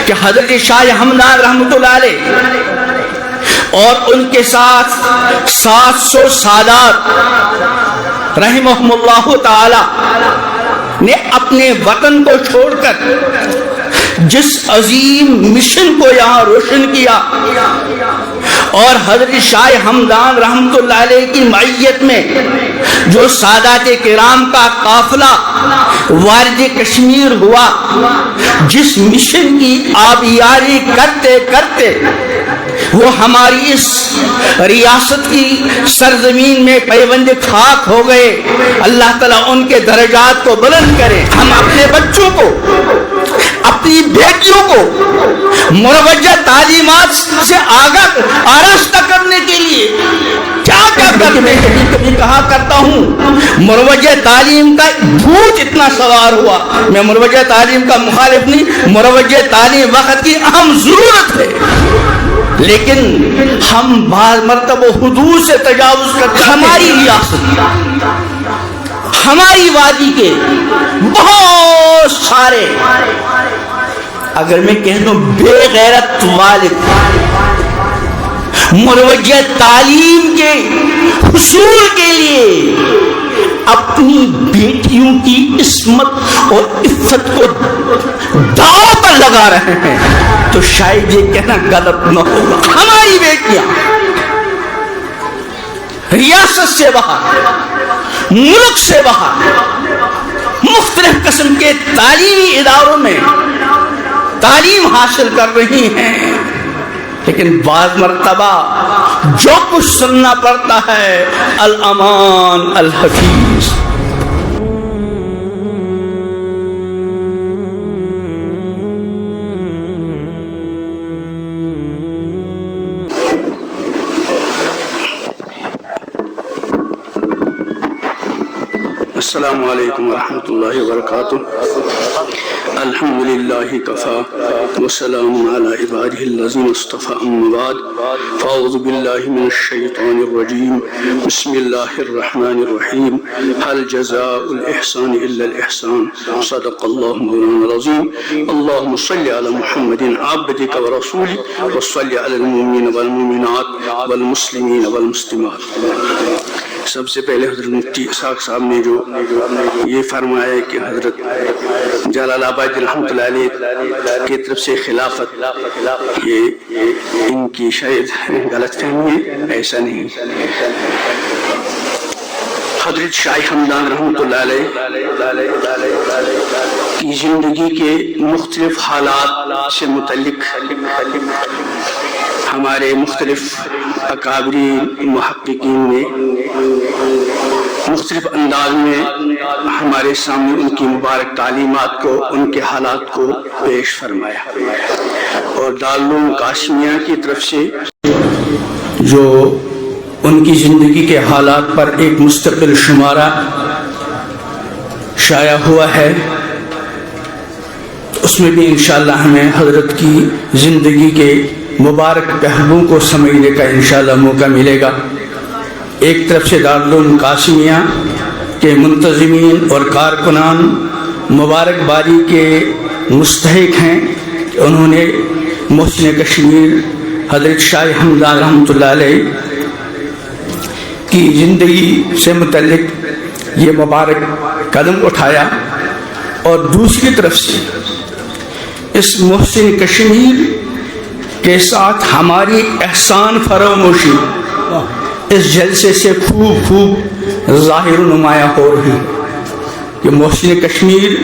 کہ حضرت شاہ ہمدان رحمۃ اللہ علیہ اور ان کے ساتھ 700 سادات رحمہم اللہ تعالی نے اپنے وطن کو چھوڑ کر جس عظیم مشن کو یہاں روشن کیا، اور حضرت شاہ ہمدان رحمۃ اللہ علیہ کی معیت میں جو سادات کرام کا قافلہ وارد کشمیر ہوا، جس مشن کی آبیاری کرتے کرتے وہ ہماری اس ریاست کی سرزمین میں پیوند خاک ہو گئے، اللہ تعالیٰ ان کے درجات کو بلند کرے۔ ہم اپنے بچوں کو، اپنی بیٹیوں کو مروجہ تعلیمات سے آراستہ کرنے کے لیے کیا کرتے؟ میں کبھی کہا کرتا ہوں مروجہ تعلیم کا بھوت اتنا سوار ہوا، میں مروجہ تعلیم کا مخالف نہیں، مروجہ تعلیم وقت کی اہم ضرورت ہے، لیکن ہم بعض مرتبہ حدود سے تجاوز کرتے ہیں۔ ہماری ریاست، ہماری وادی کے بہت سارے، اگر میں کہہ دوں بے غیرت والد، مروجہ تعلیم کے حصول کے لیے اپنی بیٹیوں کی عصمت اور عفت کو داؤ پر لگا رہے ہیں، تو شاید یہ کہنا غلط نہ ہوگا۔ ہماری بیٹیاں ریاست سے باہر، ملک سے باہر مختلف قسم کے تعلیمی اداروں میں تعلیم حاصل کر رہی ہیں، لیکن بعض مرتبہ جو کچھ سننا پڑتا ہے الامان الحفیظ۔ السلام علیکم ورحمۃ اللہ وبرکاتہ۔ الحمدللہ کفا وسلام علی عبادہ الذین اصطفى، اما بعد فاعوذ باللہ من الشیطان الرجیم، بسم اللہ الرحمن الرحیم، هل جزاء الاحسان الا الاحسان، صدق اللہ مولانا العظیم۔ اللہم صل علی محمد عبدک ورسولک، وصل علی المؤمنین والمؤمنات والمسلمین والمسلمات۔ سب سے پہلے حضرت مفتی اسحاق صاحب نے جو یہ فرمایا ہے کہ حضرت جلال آباد رحمۃ اللہ علیہ کی طرف سے خلافت، یہ ان کی شاید غلط فہمی ہے، ایسا نہیں۔ حضرت شاہ ہمدان رحمۃ اللہ علیہ کی زندگی کے مختلف حالات سے متعلق ہمارے مختلف اکابرین محققین نے مختلف انداز میں ہمارے سامنے ان کی مبارک تعلیمات کو، ان کے حالات کو پیش فرمایا، اور دارالعلوم قاسمیہ کی طرف سے جو ان کی زندگی کے حالات پر ایک مستقل شمارہ شائع ہوا ہے، اس میں بھی انشاءاللہ ہمیں حضرت کی زندگی کے مبارک پہلوؤں کو سمجھنے کا انشاءاللہ موقع ملے گا۔ ایک طرف سے دارالعلوم قاسمیہ کے منتظمین اور کارکنان مبارک باری کے مستحق ہیں کہ انہوں نے محسن کشمیر حضرت شاہ ہمدان رحمۃ اللہ علیہ کی زندگی سے متعلق یہ مبارک قدم اٹھایا، اور دوسری طرف سے اس محسن کشمیر کے ساتھ ہماری احسان فراموشی اس جلسے سے خوب ظاہر نمایاں ہو رہی کہ محسن کشمیر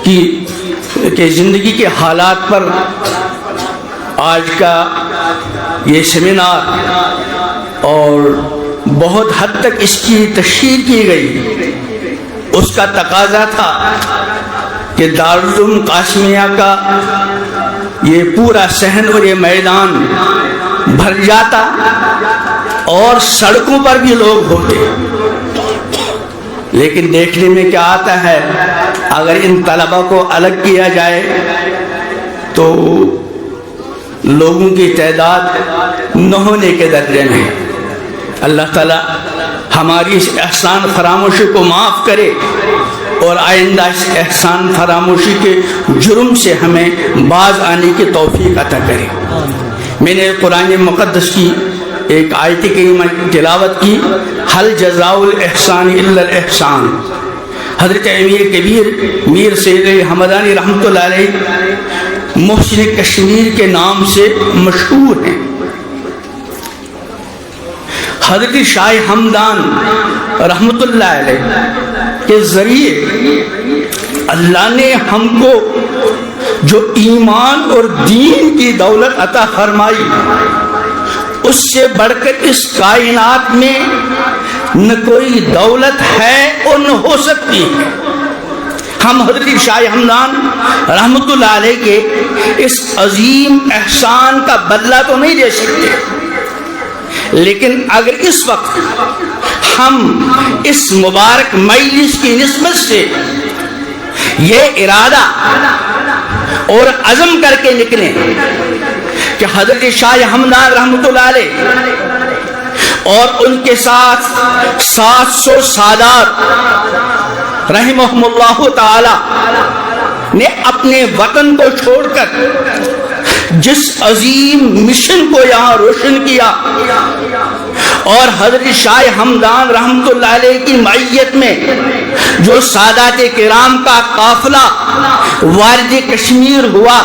کی زندگی کے حالات پر آج کا یہ سیمینار، اور بہت حد تک اس کی تشہیر کی گئی، اس کا تقاضا تھا کہ دارالعلوم قاسمیہ کا یہ پورا صحن اور یہ میدان بھر جاتا اور سڑکوں پر بھی لوگ ہوتے، لیکن دیکھنے میں کیا آتا ہے، اگر ان طلبہ کو الگ کیا جائے تو لوگوں کی تعداد نہ ہونے کے درجے میں۔ اللہ تعالی ہماری اس احسان فراموشی کو معاف کرے اور آئندہ اس احسان فراموشی کے جرم سے ہمیں باز آنے کی توفیق عطا کرے۔ میں نے قرآن مقدس کی ایک آیت کریمہ تلاوت کی، حل جزاء الاحسان الا الاحسان۔ حضرت امیر کبیر میر سید حمدانی رحمۃ اللہ علیہ محسن کشمیر کے نام سے مشہور ہیں۔ حضرت شاہ حمدان رحمۃ اللہ علیہ کے ذریعے اللہ نے ہم کو جو ایمان اور دین کی دولت عطا فرمائی، اس سے بڑھ کر اس کائنات میں نہ کوئی دولت ہے اور نہ ہو سکتی ہے۔ ہم حضرت شاہ حمدان رحمۃ اللہ علیہ کے اس عظیم احسان کا بدلہ تو نہیں دے سکتے، لیکن اگر اس وقت ہم اس مبارک مجلس کی نسبت سے یہ ارادہ اور عزم کر کے نکلیں کہ حضرت شاہ حمدان رحمۃ اللہ علیہ اور ان کے ساتھ 700 سادات رحمہم اللہ تعالی نے اپنے وطن کو چھوڑ کر جس عظیم مشن کو یہاں روشن کیا، اور حضرت شاہ حمدان رحمۃ اللہ علیہ کی معیت میں جو سادات کرام کا قافلہ وارد کشمیر ہوا،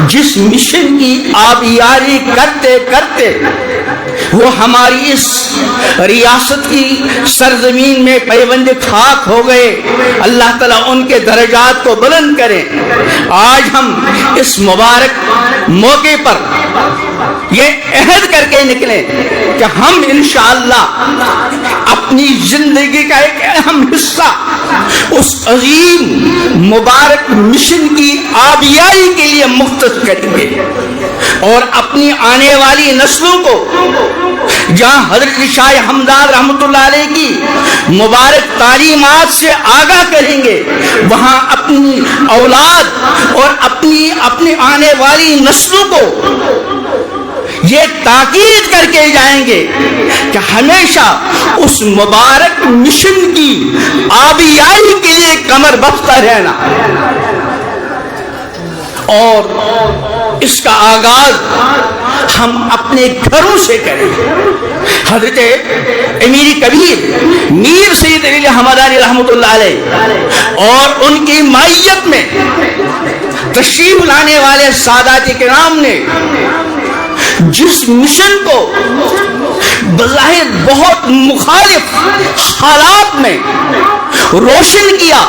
جس مشن کی آبیاری کرتے کرتے وہ ہماری اس ریاست کی سرزمین میں پیوند خاک ہو گئے، اللہ تعالیٰ ان کے درجات کو بلند کریں۔ آج ہم اس مبارک موقع پر یہ عہد کر کے نکلیں کہ ہم انشاءاللہ اپنی زندگی کا ایک اہم حصہ اس عظیم مبارک مشن کی آبیاری کے لیے مختص کریں گے، اور اپنی آنے والی نسلوں کو جہاں حضرت شاہ حمدان رحمۃ اللہ علیہ کی مبارک تعلیمات سے آگاہ کریں گے، وہاں اپنی اولاد اور اپنی آنے والی نسلوں کو یہ تاکید کر کے جائیں گے کہ ہمیشہ اس مبارک مشن کی آبیاری کے لیے کمر بستہ رہنا، اور اس کا آغاز ہم اپنے گھروں سے کریں۔ حضرت امیر کبیر میر سید علی حمدانی رحمۃ اللہ علیہ اور ان کی معیت میں تشریف لانے والے سادات کرام نے جس مشن کو بظاہر بہت مخالف حالات میں روشن کیا،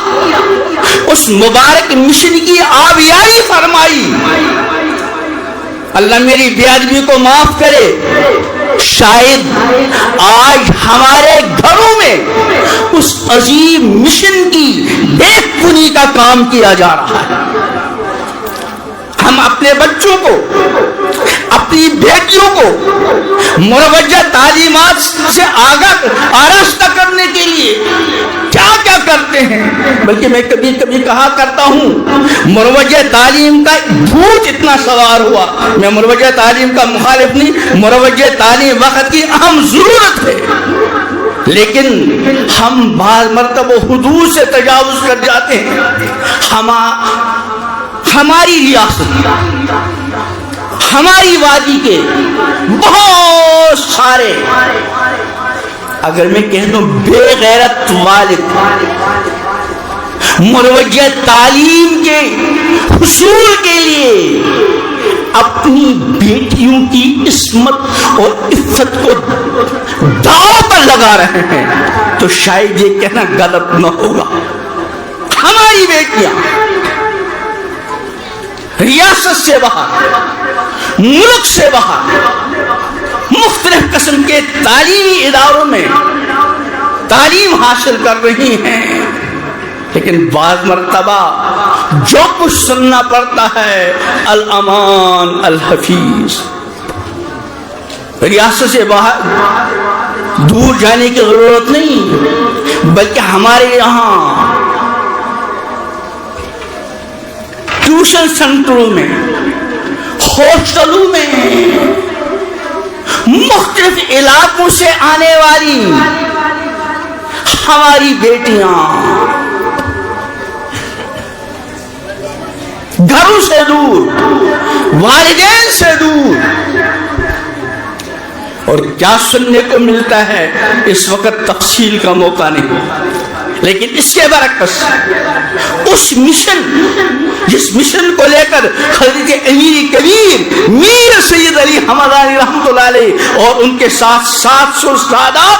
اس مبارک مشن کی آبیاری فرمائی۔ اللہ میری بے ادبی کو معاف کرے، شاید آج ہمارے گھروں میں اس عظیم مشن کی دیکھ کنی کا کام کیا جا رہا ہے۔ ہم اپنے بچوں کو، اپنی بیٹیوں کو مروجہ تعلیمات سے آراستہ کرنے کے لیے کیا کیا کرتے ہیں، بلکہ میں کبھی کبھی کہا کرتا ہوں مروجہ تعلیم کا بھوت اتنا سوار ہوا۔ میں مروجہ تعلیم کا مخالف نہیں، مروجہ تعلیم وقت کی اہم ضرورت ہے، لیکن ہم بعض مرتبہ حدود سے تجاوز کر جاتے ہیں۔ ہماری ریاست، ہماری وادی کے بہت سارے، اگر میں کہہ دوں بے غیرت والد، مروجہ تعلیم کے حصول کے لیے اپنی بیٹیوں کی عصمت اور عفت کو داؤ پر لگا رہے ہیں، تو شاید یہ کہنا غلط نہ ہوگا۔ ہماری بیٹیاں ریاست سے باہر، ملک سے باہر مختلف قسم کے تعلیمی اداروں میں تعلیم حاصل کر رہی ہیں، لیکن بعض مرتبہ جو کچھ سننا پڑتا ہے الامان الحفیظ۔ ریاست سے باہر دور جانے کی ضرورت نہیں، بلکہ ہمارے یہاں ٹیوشن سینٹروں میں، ہاسٹلوں میں، مختلف علاقوں سے آنے والی ہماری بیٹیاں گھروں سے دور، والدین سے دور. اور کیا سننے کو ملتا ہے اس وقت تفصیل کا موقع نہیں، لیکن اس کے برعکس اس مشن، جس مشن کو لے کر حضرت امیر کبیر میر سید علی حمدانی رحمۃ اللہ علیہ اور ان کے ساتھ 700 سادات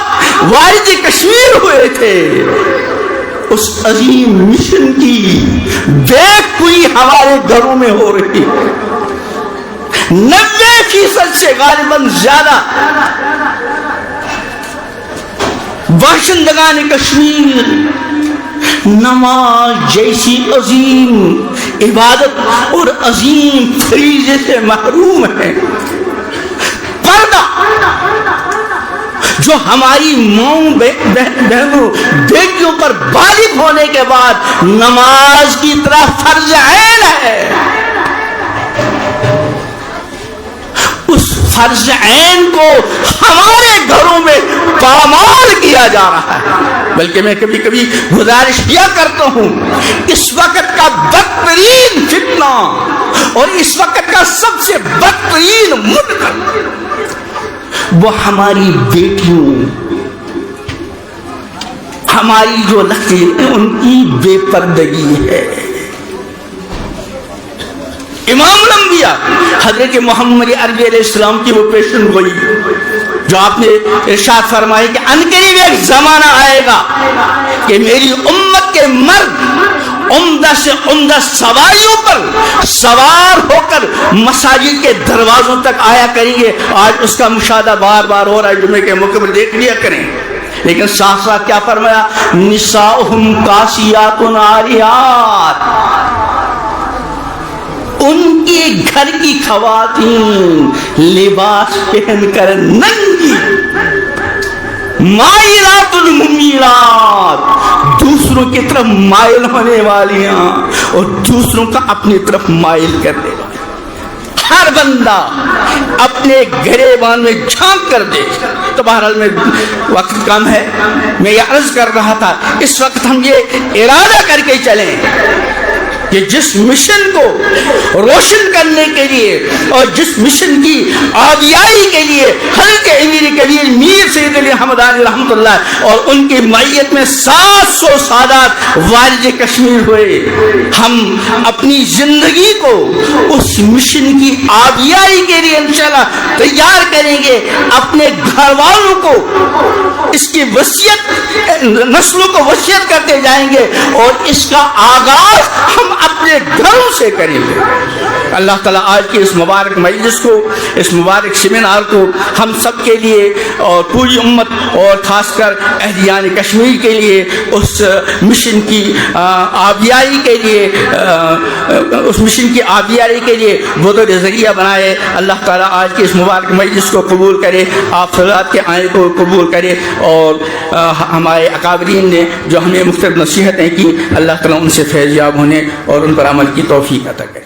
وارد کشمیر ہوئے تھے، اس عظیم مشن کی بیک کوئی ہمارے گھروں میں ہو رہی، 90% سے غالباً زیادہ باشندگان کشمیر نماز جیسی عظیم عبادت اور عظیم فریضے سے محروم ہے. پردہ جو ہماری ماؤں بہنوں بیٹیوں پر بالغ ہونے کے بعد نماز کی طرح فرض عین ہے، اس فرض عین کو ہمارے گھروں میں پامال کیا جا رہا ہے. بلکہ میں کبھی کبھی گزارش کیا کرتا ہوں، اس وقت کا بدترین فتنہ اور اس وقت کا سب سے بدترین منکر وہ ہماری بیٹیوں، ہماری جو لڑکیاں ان کی بے پردگی ہے. امام الانبیاء حضرت محمد عربی علیہ السلام کی وہ پیشن گوئی جو آپ نے ارشاد فرمائی کہ عنقریب ایک زمانہ آئے گا کہ میری امت کے مرد عمدہ سے عمدہ سواریوں پر سوار ہو کر مساجد کے دروازوں تک آیا کریں گے. آج اس کا مشاہدہ بار بار ہو رہا ہے، جمعے کے موقع پر دیکھ لیا کریں. لیکن ساتھ ساتھ کیا فرمایا؟ نساؤہم کاسیات عاریات، ان کے گھر کی خواتین لباس پہن کر ننگی، مائلات الممیلات، دوسروں کی طرف مائل ہونے والیاں اور دوسروں کا اپنی طرف مائل کرنے والی. ہر بندہ اپنے گریبان میں جھانک کر دے. تو بہرحال میں وقت کم ہے، میں یہ عرض کر رہا تھا اس وقت ہم یہ ارادہ کر کے چلیں کہ جس مشن کو روشن کرنے کے لیے اور جس مشن کی آبیائی کے لیے حضرت امیر کبیر میر سید علی حمدانی رحمۃ اللہ اور ان کی معیت میں 700 سادات والد کشمیر ہوئے، ہم اپنی زندگی کو اس مشن کی آبیائی کے لیے انشاءاللہ تیار کریں گے. اپنے گھر والوں کو اس کی وصیت، نسلوں کو وصیت کرتے جائیں گے اور اس کا آغاز ہم اپنے گھروں سے کریں گے. اللہ تعالیٰ آج کی اس مبارک مجلس کو، اس مبارک سیمینار کو ہم سب کے لیے اور پوری امت اور خاص کر اہلیان کشمیر کے لیے اس مشن کی آبیائی کے لیے، اس مشن کی آبیائی کے لیے بطور ذریعہ بنائے. اللہ تعالیٰ آج کی اس مبارک مجلس کو قبول کرے، آپ حضرات کے آنے کو قبول کرے اور ہمارے اکابرین نے جو ہمیں مختلف نصیحتیں کی، اللہ تعالیٰ ان سے فیض یاب ہونے اور ان پر عمل کی توفیق عطا کرے.